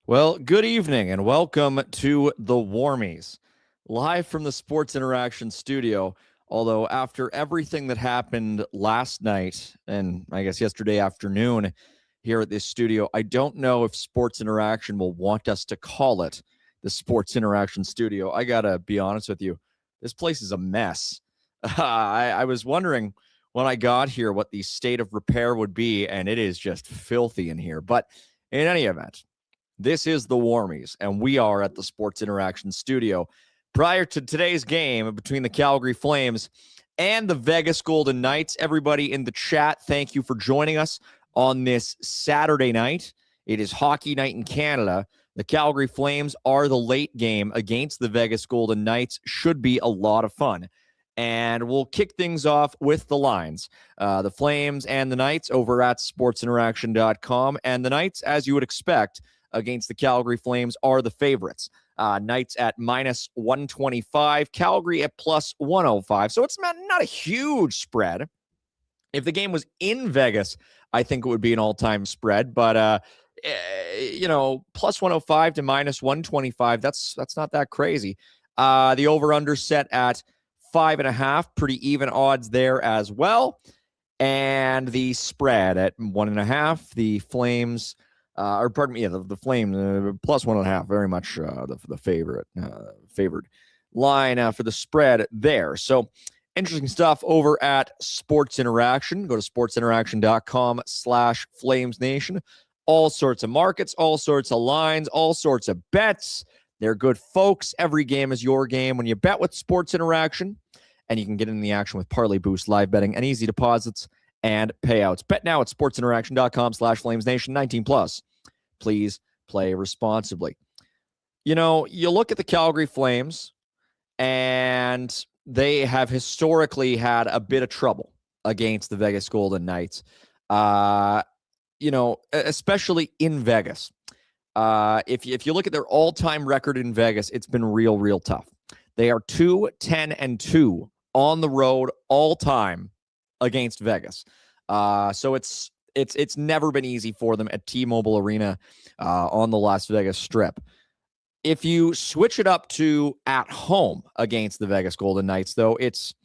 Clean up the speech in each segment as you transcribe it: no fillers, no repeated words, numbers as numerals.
Well, good evening and welcome to the Warmies, live from the Sports Interaction studio. Although, after everything that happened last night and I guess yesterday afternoon here at this studio, I don't know if Sports Interaction will want us to call it the Sports Interaction studio. I got to be honest with you, this place is a mess. I was wondering when I got here what the state of repair would be, and it is just filthy in here. But in any event, this is the Warmies, and we are at the Sports Interaction studio. Prior to today's game between the Calgary Flames and the Vegas Golden Knights, everybody in the chat, thank you for joining us on this Saturday night. It is hockey night in Canada. The Calgary Flames are the late game against the Vegas Golden Knights. Should be a lot of fun. And we'll kick things off with the lines. The Flames and the Knights over at sportsinteraction.com. And the Knights, as you would expect, against the Calgary Flames are the favorites. Knights at minus 125, Calgary at plus 105. So it's not a huge spread. If the game was in Vegas, I think it would be an all-time spread. But, plus 105 to minus 125, that's not that crazy. The over-under set at 5.5, pretty even odds there as well. And the spread at 1.5, the Flames... the Flames plus 1.5, very much the favored line for the spread there. So interesting stuff over at Sports Interaction. Go to sportsinteraction.com/FlamesNation. All sorts of markets, all sorts of lines, all sorts of bets. They're good folks. Every game is your game when you bet with Sports Interaction, and you can get in the action with Parlay Boost, live betting, and easy deposits and payouts. Bet now at sportsinteraction.com/FlamesNation. 19 plus. Please play responsibly. You look at the Calgary Flames, and they have historically had a bit of trouble against the Vegas Golden Knights, especially in Vegas. If you look at their all-time record in Vegas, it's been real tough. They are 2-10-2 on the road all-time against Vegas. So it's never been easy for them at T-Mobile Arena on the Las Vegas Strip. If you switch it up to at home against the Vegas Golden Knights, though, it's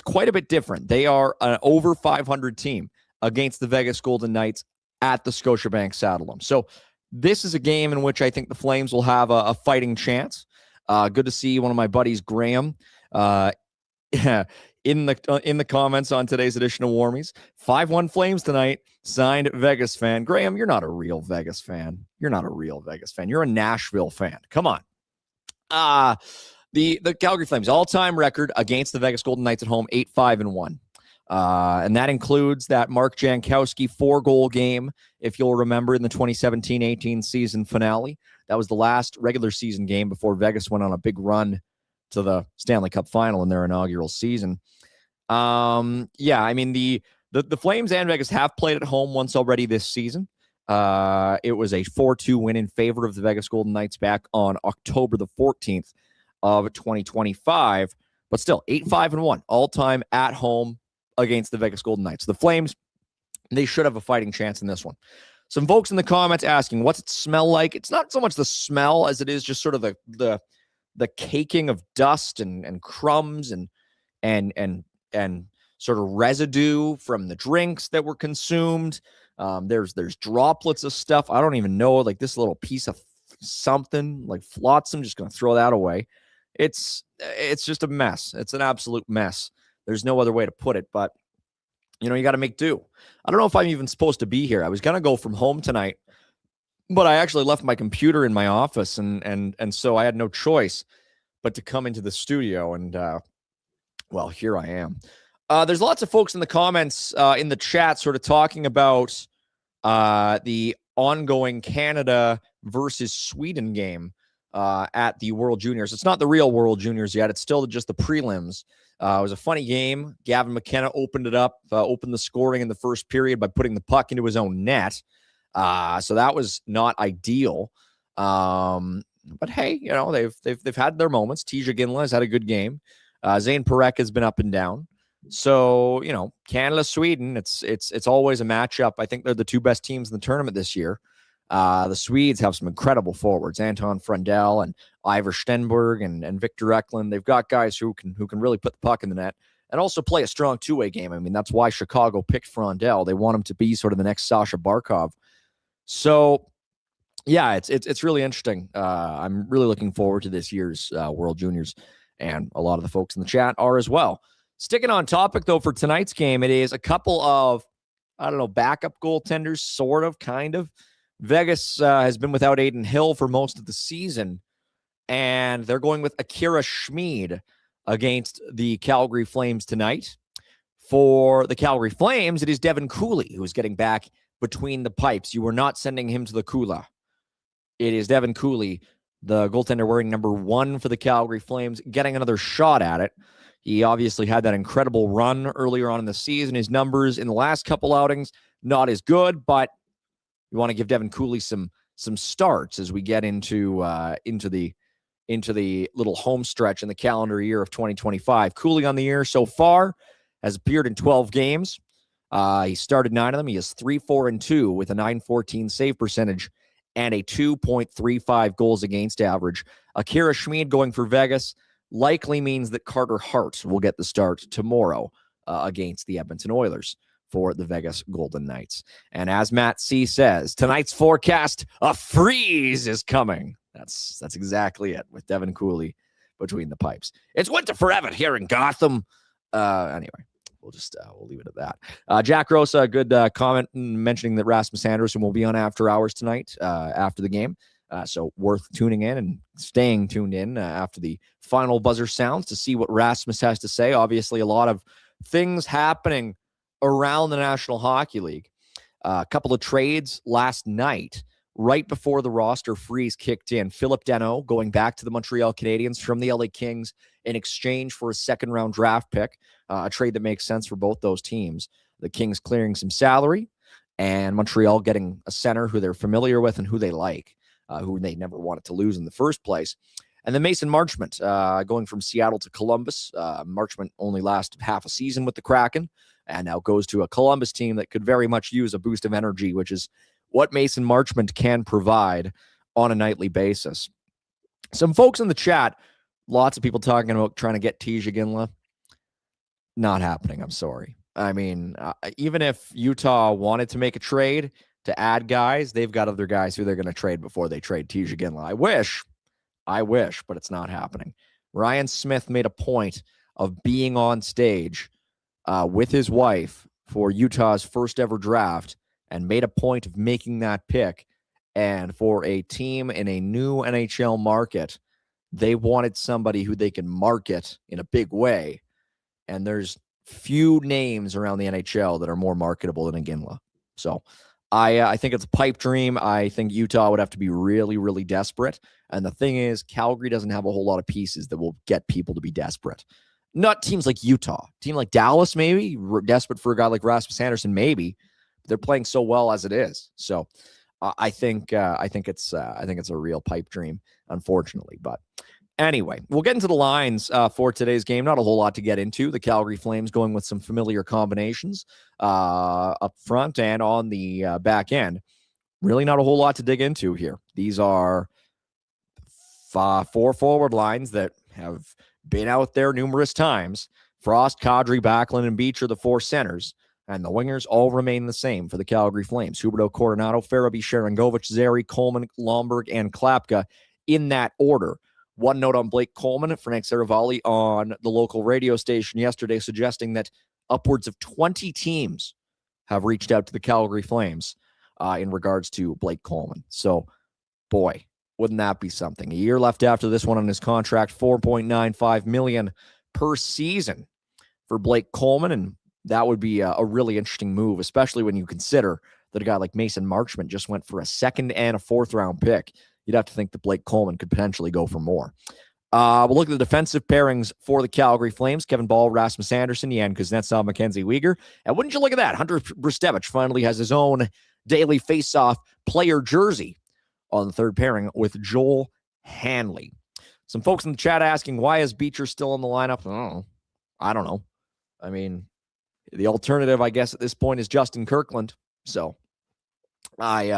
quite a bit different. They are an over 500 team against the Vegas Golden Knights at the Scotiabank Saddledome. So this is a game in which I think the Flames will have a fighting chance. Good to see one of my buddies, Graham, in the comments on today's edition of Warmies. 5-1 Flames tonight, signed Vegas fan. Graham, you're not a real Vegas fan. You're a Nashville fan. Come on. The Calgary Flames all-time record against the Vegas Golden Knights at home, 8-5-1. And that includes that Mark Jankowski 4-goal game, if you'll remember, in the 2017-18 season finale. That was the last regular season game before Vegas went on a big run to the Stanley Cup final in their inaugural season. The Flames and Vegas have played at home once already this season. It was a 4-2 win in favor of the Vegas Golden Knights back on October the 14th of 2025. But still, 8-5-1 all-time at home against the Vegas Golden Knights. The Flames, they should have a fighting chance in this one. Some folks in the comments asking, what's it smell like? It's not so much the smell as it is just sort of the caking of dust and crumbs and sort of residue from the drinks that were consumed. There's droplets of stuff. I don't even know, like this little piece of something like flotsam, just going to throw that away. It's just a mess. It's an absolute mess. There's no other way to put it, but you got to make do. I don't know if I'm even supposed to be here. I was going to go from home tonight, but I actually left my computer in my office, and so I had no choice but to come into the studio, and here I am. There's lots of folks in the comments in the chat sort of talking about the ongoing Canada versus Sweden game at the World Juniors. It's not the real World Juniors yet. It's still just the prelims. It was a funny game. Gavin McKenna opened it up, opened the scoring in the first period by putting the puck into his own net. So that was not ideal. But hey, they've had their moments. Tija Ginla has had a good game. Zane Parekh has been up and down. So, Canada, Sweden, it's always a matchup. I think they're the two best teams in the tournament this year. The Swedes have some incredible forwards, Anton Frundell and Ivar Stenberg and Victor Eklund. They've got guys who can really put the puck in the net and also play a strong two-way game. I mean, that's why Chicago picked Frundell. They want him to be sort of the next Sasha Barkov. So, yeah, it's really interesting. I'm really looking forward to this year's World Juniors, and a lot of the folks in the chat are as well. Sticking on topic, though, for tonight's game, it is a couple of, backup goaltenders, sort of, kind of. Vegas has been without Aiden Hill for most of the season, and they're going with Akira Schmid against the Calgary Flames tonight. For the Calgary Flames, it is Devin Cooley who is getting back between the pipes. You were not sending him to the Kula. It is Devin Cooley, the goaltender wearing number 1 for the Calgary Flames, getting another shot at it. He obviously had that incredible run earlier on in the season. His numbers in the last couple outings, not as good, but you want to give Devin Cooley some starts as we get into the little home stretch in the calendar year of 2025. Cooley on the year so far has appeared in 12 games. He started 9 of them. He is 3-4-2 with a .914 save percentage and a 2.35 goals against average. Akira Schmid going for Vegas likely means that Carter Hart will get the start tomorrow against the Edmonton Oilers for the Vegas Golden Knights. And as Matt C. says, tonight's forecast, a freeze is coming. That's exactly it with Devin Cooley between the pipes. It's winter forever here in Gotham. Anyway, we'll leave it at that. Jack Rosa, a good comment mentioning that Rasmus Andersson will be on After Hours tonight after the game. So worth tuning in and staying tuned in after the final buzzer sounds to see what Rasmus has to say. Obviously, a lot of things happening around the National Hockey League. A couple of trades last night, right before the roster freeze kicked in. Philip Danault going back to the Montreal Canadiens from the LA Kings in exchange for a second-round draft pick, a trade that makes sense for both those teams. The Kings clearing some salary, and Montreal getting a center who they're familiar with and who they like, who they never wanted to lose in the first place. And then Mason Marchment going from Seattle to Columbus. Marchment only lasted half a season with the Kraken, and now goes to a Columbus team that could very much use a boost of energy, which is what Mason Marchment can provide on a nightly basis. Some folks in the chat, lots of people talking about trying to get Tija Ginla. Not happening, I'm sorry. I mean, even if Utah wanted to make a trade to add guys, they've got other guys who they're going to trade before they trade Tija Ginla. I wish, but it's not happening. Ryan Smith made a point of being on stage with his wife for Utah's first ever draft and made a point of making that pick. And for a team in a new NHL market, they wanted somebody who they can market in a big way. And there's few names around the NHL that are more marketable than a Ginla. So I think it's a pipe dream. I think Utah would have to be really, really desperate. And the thing is, Calgary doesn't have a whole lot of pieces that will get people to be desperate. Not teams like Utah. Team like Dallas, maybe. Desperate for a guy like Rasmus Andersson, maybe. They're playing so well as it is. So I think it's a real pipe dream, unfortunately. But anyway, we'll get into the lines for today's game. Not a whole lot to get into. The Calgary Flames going with some familiar combinations up front and on the back end. Really not a whole lot to dig into here. These are 4 forward lines that have been out there numerous times. Frost, Kadri, Backlund, and Beach are the 4 centers. And the wingers all remain the same for the Calgary Flames. Huberdeau, Coronado, Farabee, Sharangovich, Zary, Coleman, Lomberg, and Klapka in that order. One note on Blake Coleman, Frank Saravalli on the local radio station yesterday suggesting that upwards of 20 teams have reached out to the Calgary Flames in regards to Blake Coleman. So, boy, wouldn't that be something? A year left after this one on his contract, $4.95 million per season for Blake Coleman, and that would be a really interesting move, especially when you consider that a guy like Mason Marchment just went for a 2nd and a 4th round pick. You'd have to think that Blake Coleman could potentially go for more. We'll look at the defensive pairings for the Calgary Flames. Kevin Ball, Rasmus Andersson, Yan Kuznetsov, Mackenzie Weegar. And wouldn't you look at that? Hunter Brustevich finally has his own daily face-off player jersey on the third pairing with Joel Hanley. Some folks in the chat asking, why is Beecher still in the lineup? I don't know. I mean, the alternative, I guess, at this point is Justin Kirkland. So, quite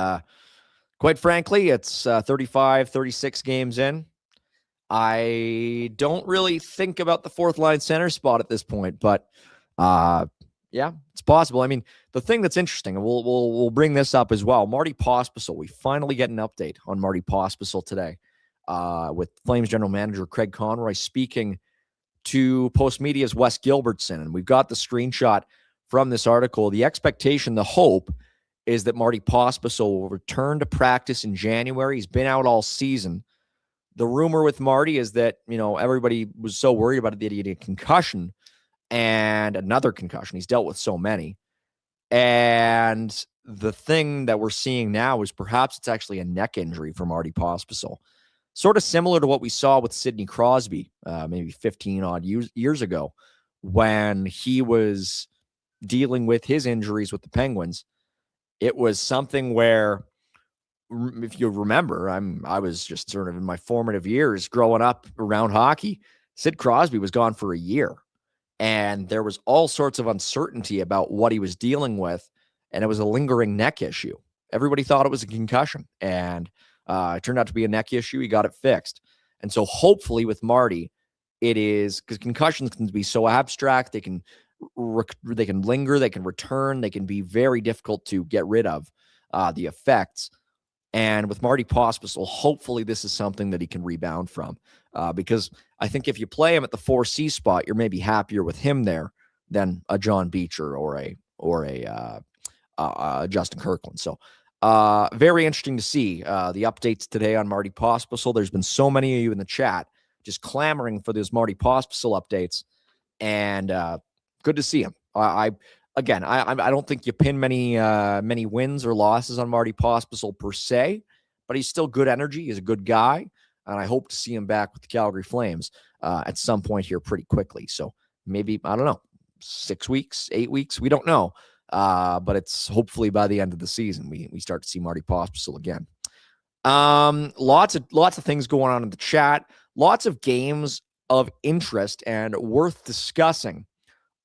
Quite frankly, it's 35, 36 games in. I don't really think about the fourth line center spot at this point, but yeah, it's possible. I mean, the thing that's interesting, and we'll bring this up as well. Marty Pospisil. We finally get an update on Marty Pospisil today, with Flames general manager Craig Conroy speaking to Postmedia's Wes Gilbertson, and we've got the screenshot from this article. The expectation, the hope, is that Marty Pospisil will return to practice in January. He's been out all season. The rumor with Marty is that, everybody was so worried about it that he had a concussion and another concussion. He's dealt with so many. And the thing that we're seeing now is perhaps it's actually a neck injury for Marty Pospisil. Sort of similar to what we saw with Sidney Crosby maybe 15 odd years ago when he was dealing with his injuries with the Penguins. It was something where, if you remember, I was just sort of in my formative years growing up around hockey. Sid Crosby was gone for a year, and there was all sorts of uncertainty about what he was dealing with, and it was a lingering neck issue. Everybody thought it was a concussion, and it turned out to be a neck issue. He got it fixed. And so hopefully with Marty, it is, because concussions can be so abstract. They can linger, they can return, they can be very difficult to get rid of the effects. And with Marty Pospisil, hopefully this is something that he can rebound from, because I think if you play him at the 4C spot, you're maybe happier with him there than a John Beecher or a Justin Kirkland. So very interesting to see the updates today on Marty Pospisil. There's been so many of you in the chat just clamoring for those Marty Pospisil updates, and good to see him. I don't think you pin many wins or losses on Marty Pospisil per se, but he's still good energy. He's a good guy, and I hope to see him back with the Calgary Flames at some point here pretty quickly. So maybe, I don't know, 6 weeks, 8 weeks, we don't know. But it's hopefully by the end of the season we start to see Marty Pospisil again. Lots of things going on in the chat. Lots of games of interest and worth discussing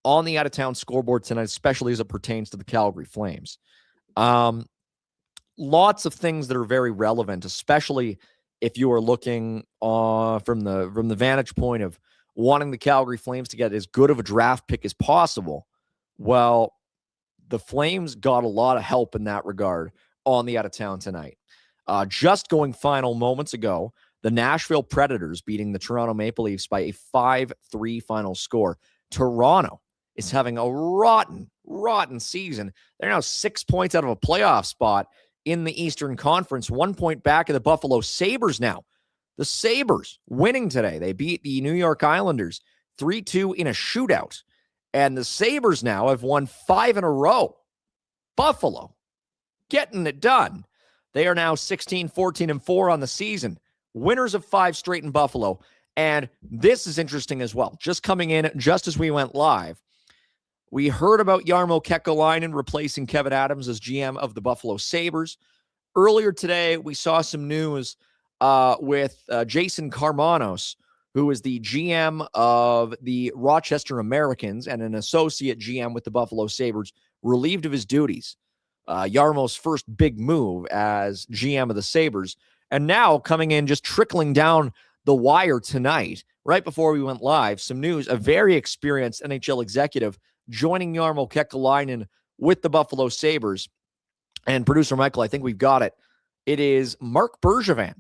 on the out-of-town scoreboard tonight, especially as it pertains to the Calgary Flames. Lots of things that are very relevant, especially if you are looking from the vantage point of wanting the Calgary Flames to get as good of a draft pick as possible. Well, the Flames got a lot of help in that regard on the out-of-town tonight. Just going final moments ago, the Nashville Predators beating the Toronto Maple Leafs by a 5-3 final score. Toronto is having a rotten season. They're now 6 points out of a playoff spot in the Eastern Conference, 1 point back of the Buffalo Sabres now. The Sabres winning today. They beat the New York Islanders 3-2 in a shootout. And the Sabres now have won 5 in a row. Buffalo getting it done. They are now 16-14-4 on the season. Winners of 5 straight in Buffalo. And this is interesting as well. Just coming in just as we went live, we heard about Jarmo Kekalainen replacing Kevin Adams as GM of the Buffalo Sabres. Earlier today, we saw some news with Jason Karmanos, who is the GM of the Rochester Americans and an associate GM with the Buffalo Sabres, relieved of his duties. Jarmo's first big move as GM of the Sabres. And now coming in, just trickling down the wire tonight, right before we went live, some news, a very experienced NHL executive joining Jarmo Kekalainen with the Buffalo Sabres. And producer Michael, I think we've got it. It is Marc Bergevin,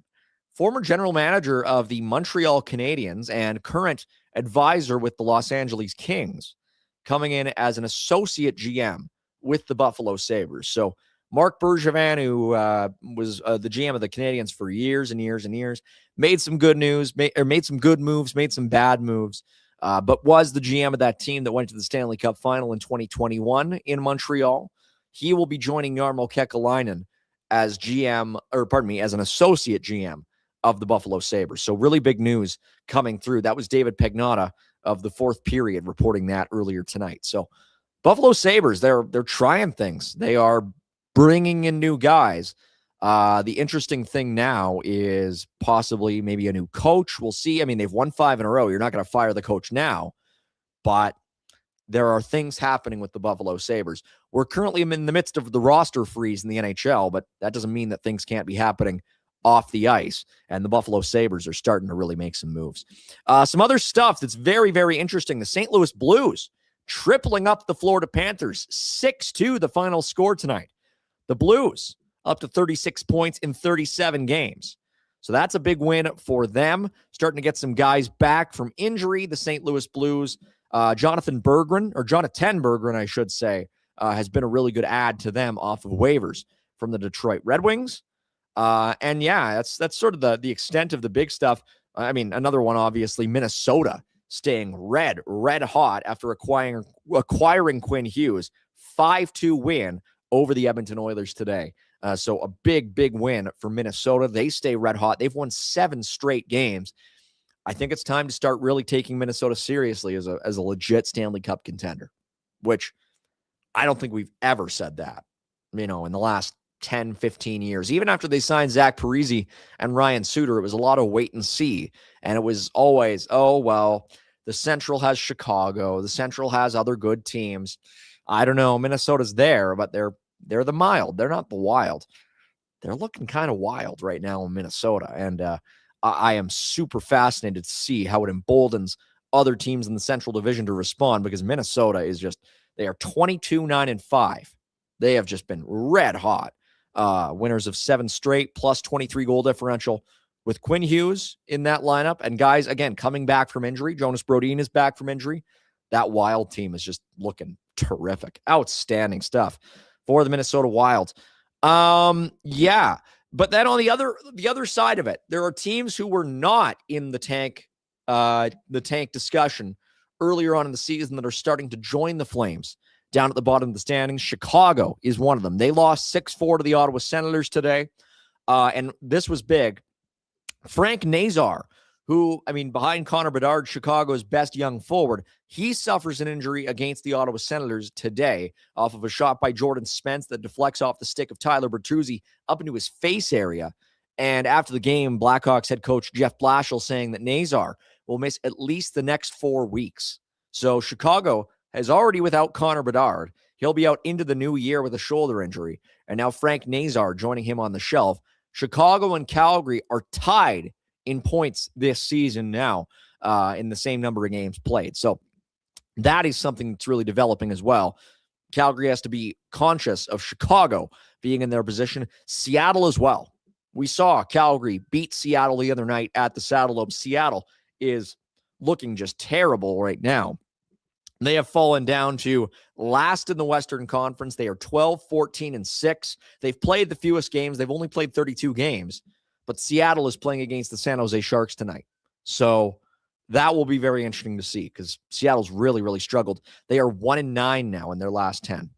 former general manager of the Montreal Canadiens and current advisor with the Los Angeles Kings, coming in as an associate GM with the Buffalo Sabres. So Marc Bergevin, who was the GM of the Canadiens for years and years and years, made some good moves, made some bad moves, but was the GM of that team that went to the Stanley Cup final in 2021 in Montreal. He will be joining Jarmo Kekalainen as as an associate GM of the Buffalo Sabres. So really big news coming through. That was David Pagnotta of the Fourth Period reporting that earlier tonight. So Buffalo Sabres, they're trying things. They are bringing in new guys. The interesting thing now is possibly maybe a new coach. We'll see. I mean, they've won 5 in a row. You're not going to fire the coach now, but there are things happening with the Buffalo Sabres. We're currently in the midst of the roster freeze in the NHL, but that doesn't mean that things can't be happening off the ice, and the Buffalo Sabres are starting to really make some moves. Some other stuff that's very, very interesting. The St. Louis Blues tripling up the Florida Panthers, 6-2 the final score tonight. The Blues up to 36 points in 37 games. So that's a big win for them. Starting to get some guys back from injury. The St. Louis Blues, Jonathan Berggren, I should say, has been a really good add to them off of waivers from the Detroit Red Wings. And yeah, that's sort of the extent of the big stuff. I mean, another one, obviously, Minnesota staying red hot after acquiring Quinn Hughes. 5-2 win over the Edmonton Oilers today. So a big win for Minnesota. They stay red hot. They've won 7 straight games. I think it's time to start really taking Minnesota seriously as a legit Stanley Cup contender, which I don't think we've ever said that, in the last 10, 15 years. Even after they signed Zach Parise and Ryan Suter, it was a lot of wait and see. And it was always, oh, well, the Central has Chicago. The Central has other good teams. I don't know. Minnesota's there, but they're the mild. They're not the wild. They're looking kind of wild right now in Minnesota. And I am super fascinated to see how it emboldens other teams in the Central Division to respond, because Minnesota is they are 22-9-5. They have just been red hot. Winners of 7 straight, plus 23 goal differential with Quinn Hughes in that lineup. And guys, again, coming back from injury. Jonas Brodin is back from injury. That Wild team is just looking terrific. Outstanding stuff for the Minnesota Wild. Yeah. But then on the other side of it, there are teams who were not in the tank discussion earlier on in the season that are starting to join the Flames down at the bottom of the standings. Chicago is one of them. They lost 6-4 to the Ottawa Senators today. And this was big. Frank Nazar, who, behind Connor Bedard, Chicago's best young forward, he suffers an injury against the Ottawa Senators today off of a shot by Jordan Spence that deflects off the stick of Tyler Bertuzzi up into his face area. And after the game, Blackhawks head coach Jeff Blashill saying that Nazar will miss at least the next 4 weeks. So Chicago is already without Connor Bedard. He'll be out into the new year with a shoulder injury. And now Frank Nazar joining him on the shelf. Chicago and Calgary are tied in points this season now in the same number of games played. So that is something that's really developing as well. Calgary has to be conscious of Chicago being in their position. Seattle as well. We saw Calgary beat Seattle the other night at the Saddledome. Seattle is looking just terrible right now. They have fallen down to last in the Western Conference. They are 12-14-6. They've played the fewest games. They've only played 32 games. But Seattle is playing against the San Jose Sharks tonight. So that will be very interesting to see, because Seattle's really struggled. They are 1-9 now in their last 10.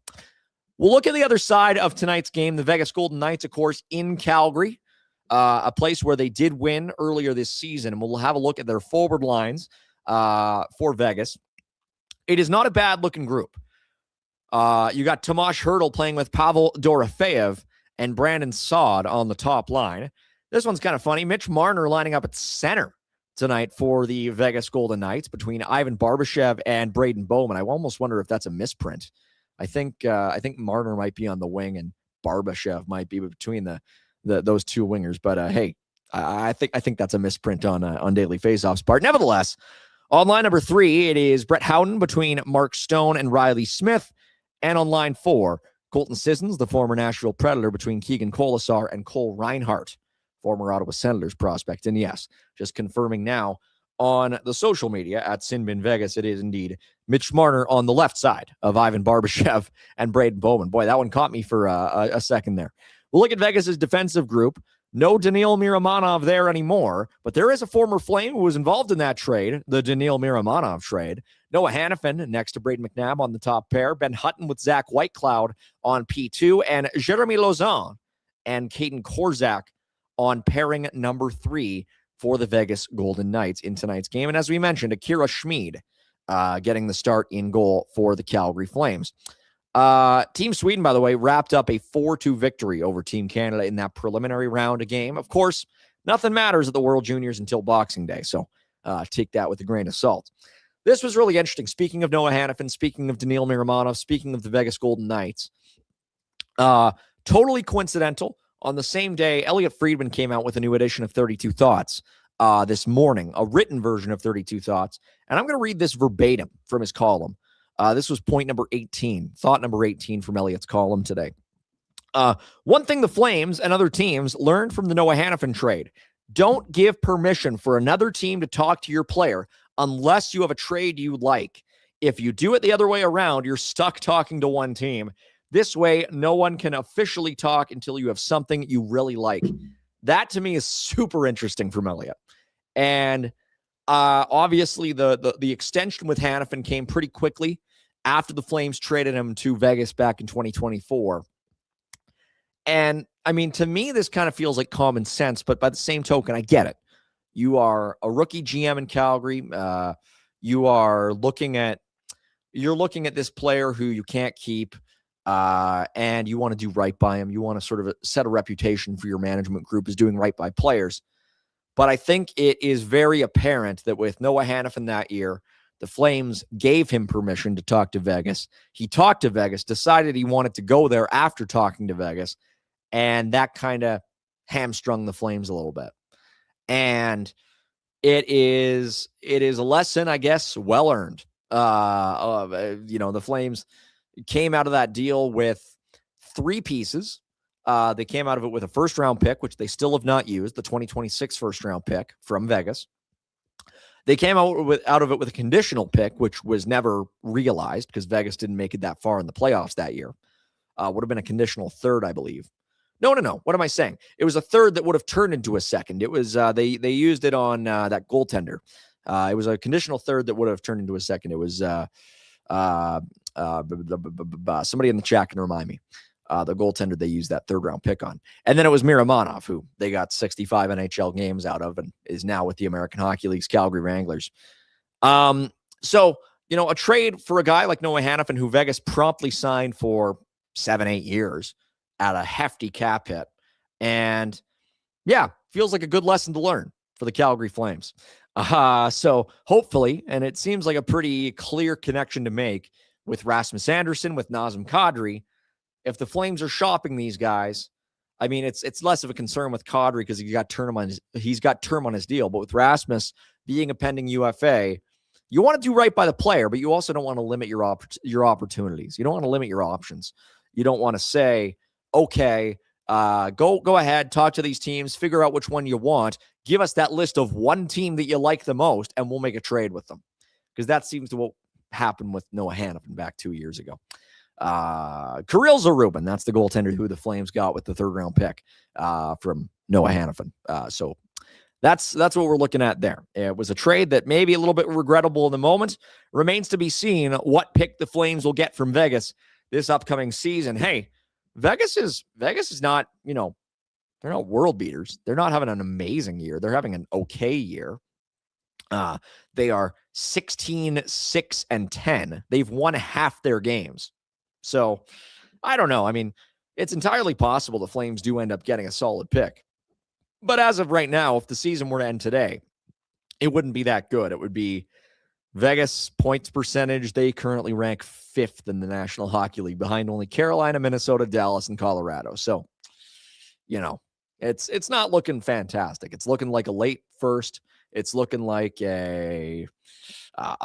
We'll look at the other side of tonight's game. The Vegas Golden Knights, of course, in Calgary, a place where they did win earlier this season. And we'll have a look at their forward lines for Vegas. It is not a bad-looking group. You got Tomas Hertl playing with Pavel Dorofeyev and Brandon Saad on the top line. This one's kind of funny. Mitch Marner lining up at center tonight for the Vegas Golden Knights between Ivan Barbashev and Braden Bowman. I almost wonder if that's a misprint. I think Marner might be on the wing and Barbashev might be between those two wingers. But hey, I think that's a misprint on Daily Faceoff's part. Nevertheless, on line number 3, it is Brett Howden between Mark Stone and Riley Smith. And on line 4, Colton Sissons, the former Nashville Predator, between Keegan Colasar and Cole Reinhart, former Ottawa Senators prospect. And yes, just confirming now on the social media at Sinbin Vegas, it is indeed Mitch Marner on the left side of Ivan Barbashev and Braden Bowman. Boy, that one caught me for a second there. We'll look at Vegas's defensive group. No Daniil Miramanov there anymore, but there is a former Flame who was involved in that trade, the Daniil Miramanov trade. Noah Hanifin next to Braden McNabb on the top pair. Ben Hutton with Zach Whitecloud on P2, and Jeremy Lauzon and Caden Korzak on pairing number 3 for the Vegas Golden Knights in tonight's game. And as we mentioned, Akira Schmid getting the start in goal for the Calgary Flames. Team Sweden, by the way, wrapped up a 4-2 victory over Team Canada in that preliminary round of game. Of course, nothing matters at the World Juniors until Boxing Day, so take that with a grain of salt. this was really interesting. Speaking of Noah Hanifin, speaking of Daniil Miramonov, speaking of the Vegas Golden Knights, totally coincidental. On the same day, Elliotte Friedman came out with a new edition of 32 Thoughts this morning, a written version of 32 Thoughts. And I'm going to read this verbatim from his column. This was point number 18, thought number 18 from Elliotte's column today. One thing the Flames and other teams learned from the Noah Hanifin trade: don't give permission for another team to talk to your player unless you have a trade you like. If you do it the other way around, you're stuck talking to one team. This way, no one can officially talk until you have something you really like. That to me is super interesting from Elliotte. And obviously the extension with Hanifin came pretty quickly after the Flames traded him to Vegas back in 2024. And I mean, to me, this kind of feels like common sense, but by the same token, I get it. You are a rookie GM in Calgary. You're looking at this player who you can't keep. And you want to do right by him. You want to sort of set a reputation for your management group as doing right by players. But I think it is very apparent that with Noah Hanifin that year, the Flames gave him permission to talk to Vegas. He talked to Vegas, decided he wanted to go there after talking to Vegas, and that kind of hamstrung the Flames a little bit. And it is a lesson, I guess, well earned. The Flames came out of that deal with 3 pieces. They came out of it with a first-round pick, which they still have not used, the 2026 first-round pick from Vegas. They came out of it with a conditional pick, which was never realized because Vegas didn't make it that far in the playoffs that year. Would have been a conditional third, I believe. No. What am I saying? It was a third that would have turned into a second. It was they used it on that goaltender. It was a conditional third that would have turned into a second. It was somebody in the chat can remind me. The goaltender they used that third-round pick on. And then it was Miramonov, who they got 65 NHL games out of and is now with the American Hockey League's Calgary Wranglers. So, a trade for a guy like Noah Hanifin, who Vegas promptly signed for 7-8 years at a hefty cap hit. And, yeah, feels like a good lesson to learn for the Calgary Flames. So hopefully, and it seems like a pretty clear connection to make with Rasmus Andersson, with Nazem Kadri. If the Flames are shopping these guys, I mean, it's less of a concern with Kadri because he's got term on his deal. But with Rasmus being a pending UFA, you want to do right by the player, but you also don't want to limit your opportunities. You don't want to limit your options. You don't want to say, okay, go ahead, talk to these teams, figure out which one you want. Give us that list of one team that you like the most, and we'll make a trade with them. Because that seems to what happened with Noah Hanifin back 2 years ago. Kirill Zarubin, that's the goaltender who the Flames got with the third-round pick from Noah Hanifin. So that's what we're looking at there. It was a trade that may be a little bit regrettable in the moment. Remains to be seen what pick the Flames will get from Vegas this upcoming season. Hey, Vegas is not, they're not world beaters. They're not having an amazing year. They're having an okay year. They are 16-6-10. They've won half their games. So I don't know. I mean, it's entirely possible the Flames do end up getting a solid pick. But as of right now, if the season were to end today, it wouldn't be that good. It would be Vegas points percentage. They currently rank 5th in the National Hockey League behind only Carolina, Minnesota, Dallas, and Colorado. So, it's not looking fantastic. It's looking like a late first. It's looking like a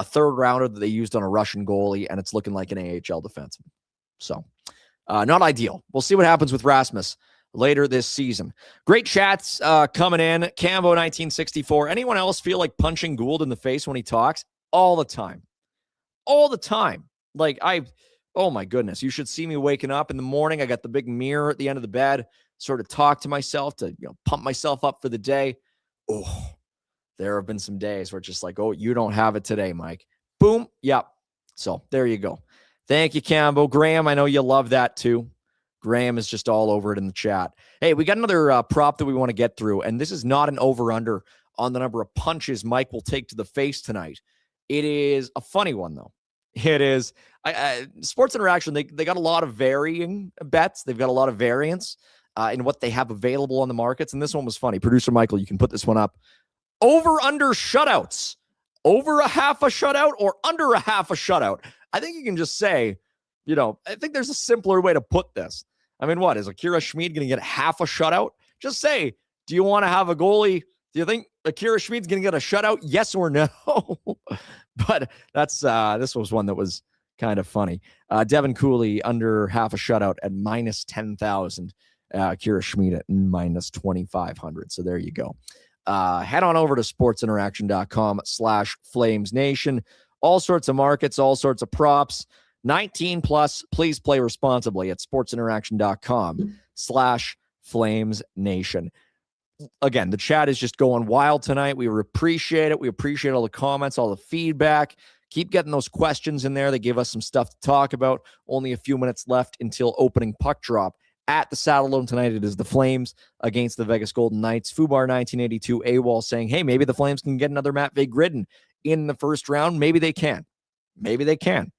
third rounder that they used on a Russian goalie, and it's looking like an AHL defenseman. So, not ideal. We'll see what happens with Rasmus later this season. Great chats coming in. Cambo 1964. Anyone else feel like punching Gould in the face when he talks? All the time. All the time. Like, oh my goodness. You should see me waking up in the morning. I got the big mirror at the end of the bed, sort of talk to myself to, pump myself up for the day. Oh, there have been some days where it's just like, oh, you don't have it today, Mike. Boom. Yep. So there you go. Thank you, Cambo. Graham, I know you love that too. Graham is just all over it in the chat. Hey, we got another prop that we want to get through, and this is not an over-under on the number of punches Mike will take to the face tonight. It is a funny one, though. It is. Sports Interaction, they got a lot of varying bets. They've got a lot of variance in what they have available on the markets, and this one was funny. Producer Michael, you can put this one up. Over-under shutouts. over a half a shutout or under a half a shutout? I think you can just say, I think there's a simpler way to put this. I mean, what is Akira Schmid going to get half a shutout? Just say, do you want to have a goalie? Do you think Akira Schmid's going to get a shutout? Yes or no? But this was one that was kind of funny. Devin Cooley under half a shutout at minus 10,000. Akira Schmid at minus 2,500. So there you go. Head on over to sportsinteraction.com/FlamesNation. All sorts of markets, all sorts of props. 19 plus, please play responsibly at sportsinteraction.com/FlamesNation. Again, the chat is just going wild tonight. We appreciate it. We appreciate all the comments, all the feedback. Keep getting those questions in there. They give us some stuff to talk about. Only a few minutes left until opening puck drop. At the Saddledome tonight, it is the Flames against the Vegas Golden Knights. Fubar 1982 AWOL saying, hey, maybe the Flames can get another Matt Vigridden in the first round. Maybe they can. Maybe they can.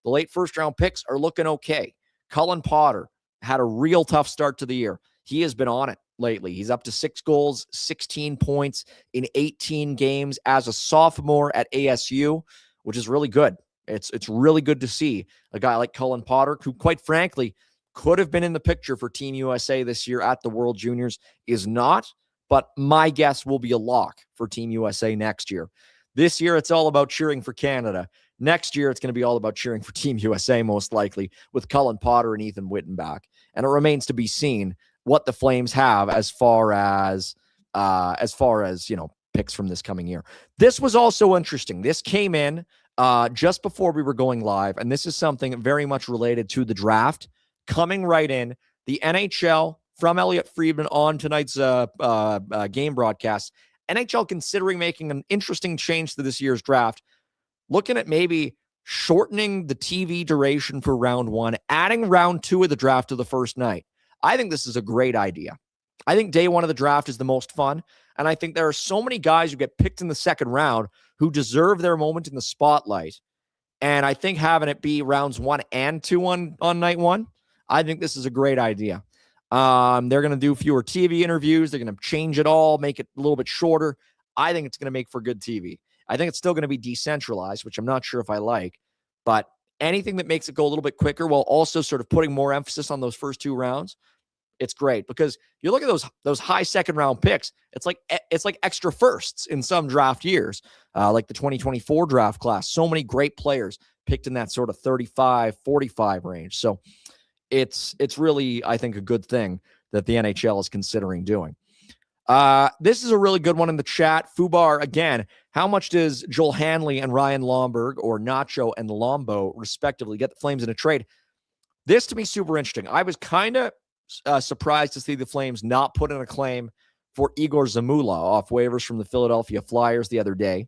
The late first-round picks are looking okay. Cullen Potter had a real tough start to the year. He has been on it lately. He's up to 6 goals, 16 points in 18 games as a sophomore at ASU, which is really good. It's really good to see a guy like Cullen Potter, who, quite frankly, could have been in the picture for Team USA this year at the World Juniors, is not, but my guess will be a lock for Team USA next year. This year, it's all about cheering for Canada. Next year, it's going to be all about cheering for Team USA, most likely, with Cullen Potter and Ethan Wittenbach. And it remains to be seen what the Flames have as far as picks from this coming year. This was also interesting. This came in just before we were going live, and this is something very much related to the draft. Coming right in, the NHL from Elliotte Friedman on tonight's game broadcast. NHL considering making an interesting change to this year's draft, looking at maybe shortening the TV duration for round 1, adding round 2 of the draft to the first night. I think this is a great idea. I think day 1 of the draft is the most fun, and I think there are so many guys who get picked in the second round who deserve their moment in the spotlight. And I think having it be rounds 1 and 2 on night 1, I think this is a great idea. They're going to do fewer TV interviews. They're going to change it all, make it a little bit shorter. I think it's going to make for good TV. I think it's still going to be decentralized, which I'm not sure if I like, but anything that makes it go a little bit quicker while also sort of putting more emphasis on those first 2 rounds, it's great. Because you look at those high second round picks, it's like extra firsts in some draft years, like the 2024 draft class. So many great players picked in that sort of 35, 45 range. So it's really, I think, a good thing that the NHL is considering doing. This is a really good one in the chat. Fubar, again, how much does Joel Hanley and Ryan Lomberg, or Nacho and Lombo, respectively, get the Flames in a trade? This, to me, super interesting. I was kind of surprised to see the Flames not put in a claim for Igor Zamula off waivers from the Philadelphia Flyers the other day.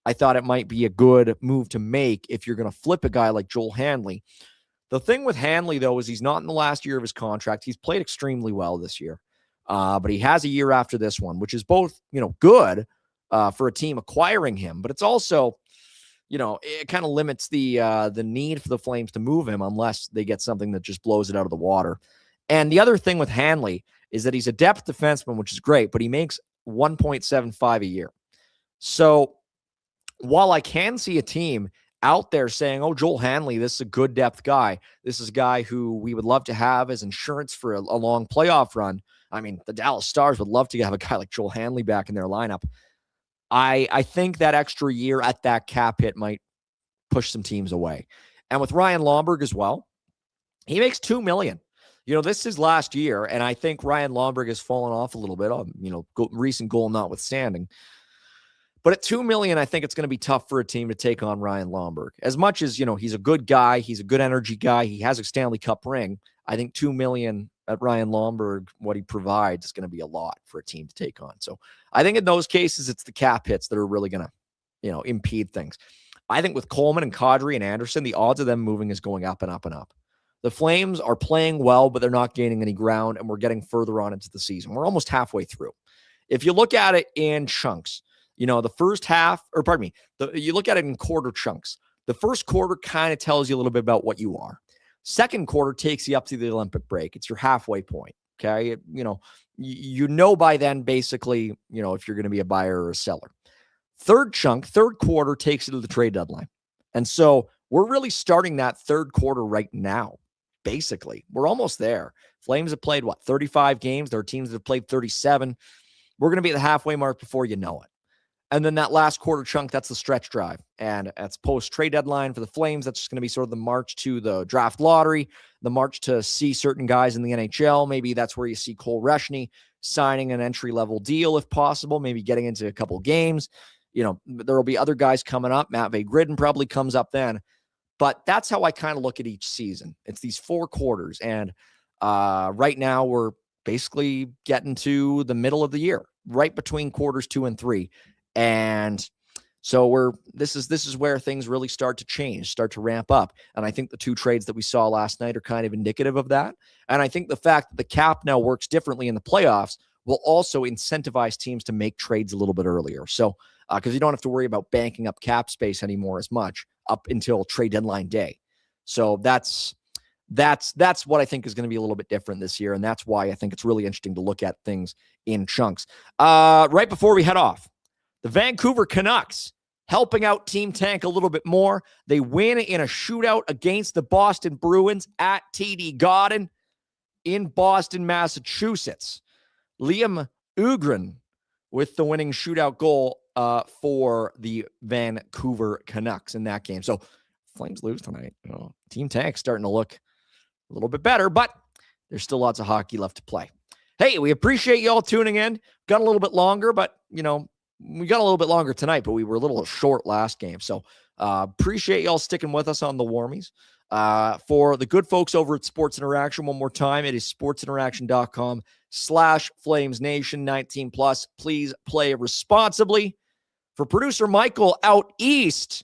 I thought it might be a good move to make if you're going to flip a guy like Joel Hanley. The thing with Hanley, though, is he's not in the last year of his contract. He's played extremely well this year. But he has a year after this one, which is both, good for a team acquiring him, but it's also, it kind of limits the need for the Flames to move him unless they get something that just blows it out of the water. And the other thing with Hanley is that he's a depth defenseman, which is great, but he makes 1.75 a year. So while I can see a team out there saying, oh, Joel Hanley, this is a good depth guy. This is a guy who we would love to have as insurance for a long playoff run. I mean, the Dallas Stars would love to have a guy like Joel Hanley back in their lineup. I think that extra year at that cap hit might push some teams away. And with Ryan Lomberg as well, he makes $2 million. This is last year, and I think Ryan Lomberg has fallen off a little bit, recent goal notwithstanding. But at $2 million, I think it's going to be tough for a team to take on Ryan Lomberg. As much as, he's a good guy, he's a good energy guy, he has a Stanley Cup ring, I think $2 million at Ryan Lomberg, what he provides, is going to be a lot for a team to take on. So I think in those cases, it's the cap hits that are really going to, impede things. I think with Coleman and Kadri and Anderson, the odds of them moving is going up and up and up. The Flames are playing well, but they're not gaining any ground, and we're getting further on into the season. We're almost halfway through. If you look at it in chunks, the first half, you look at it in quarter chunks. The first quarter kind of tells you a little bit about what you are. Second quarter takes you up to the Olympic break. It's your halfway point. Okay. You know by then, basically, if you're going to be a buyer or a seller. Third quarter takes it to the trade deadline. And so we're really starting that third quarter right now. Basically, we're almost there. Flames have played, 35 games? There are teams that have played 37. We're going to be at the halfway mark before you know it. And then that last quarter chunk, that's the stretch drive. And that's post-trade deadline for the Flames. That's just going to be sort of the march to the draft lottery, the march to see certain guys in the NHL. Maybe that's where you see Cole Reshny signing an entry-level deal if possible, maybe getting into a couple games. There will be other guys coming up. Matvei Gridin probably comes up then. But that's how I kind of look at each season. It's these 4 quarters. And right now we're basically getting to the middle of the year, right between quarters 2 and 3. And so this is where things really start to change, start to ramp up. And I think the 2 trades that we saw last night are kind of indicative of that. And I think the fact that the cap now works differently in the playoffs will also incentivize teams to make trades a little bit earlier. So, because you don't have to worry about banking up cap space anymore as much up until trade deadline day. So that's what I think is going to be a little bit different this year. And that's why I think it's really interesting to look at things in chunks. Right before we head off, the Vancouver Canucks helping out Team Tank a little bit more. They win in a shootout against the Boston Bruins at TD Garden in Boston, Massachusetts. Liam Ugren with the winning shootout goal for the Vancouver Canucks in that game. So Flames lose tonight. Team Tank starting to look a little bit better, but there's still lots of hockey left to play. Hey, we appreciate you all tuning in. Got a little bit longer, but we got a little bit longer tonight, but we were a little short last game. So appreciate y'all sticking with us on the Warmies. For the good folks over at Sports Interaction, one more time, it is sportsinteraction.com/FlamesNation 19+. Please play responsibly. For producer Michael out east,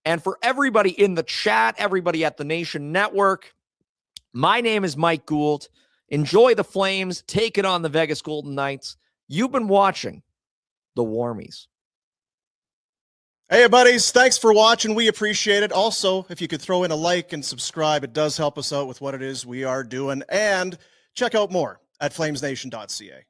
and for everybody in the chat, everybody at the Nation Network, my name is Mike Gould. Enjoy the Flames. Take it on the Vegas Golden Knights. You've been watching the Warmies. Hey, buddies. Thanks for watching. We appreciate it. Also, if you could throw in a like and subscribe, it does help us out with what it is we are doing. And check out more at flamesnation.ca.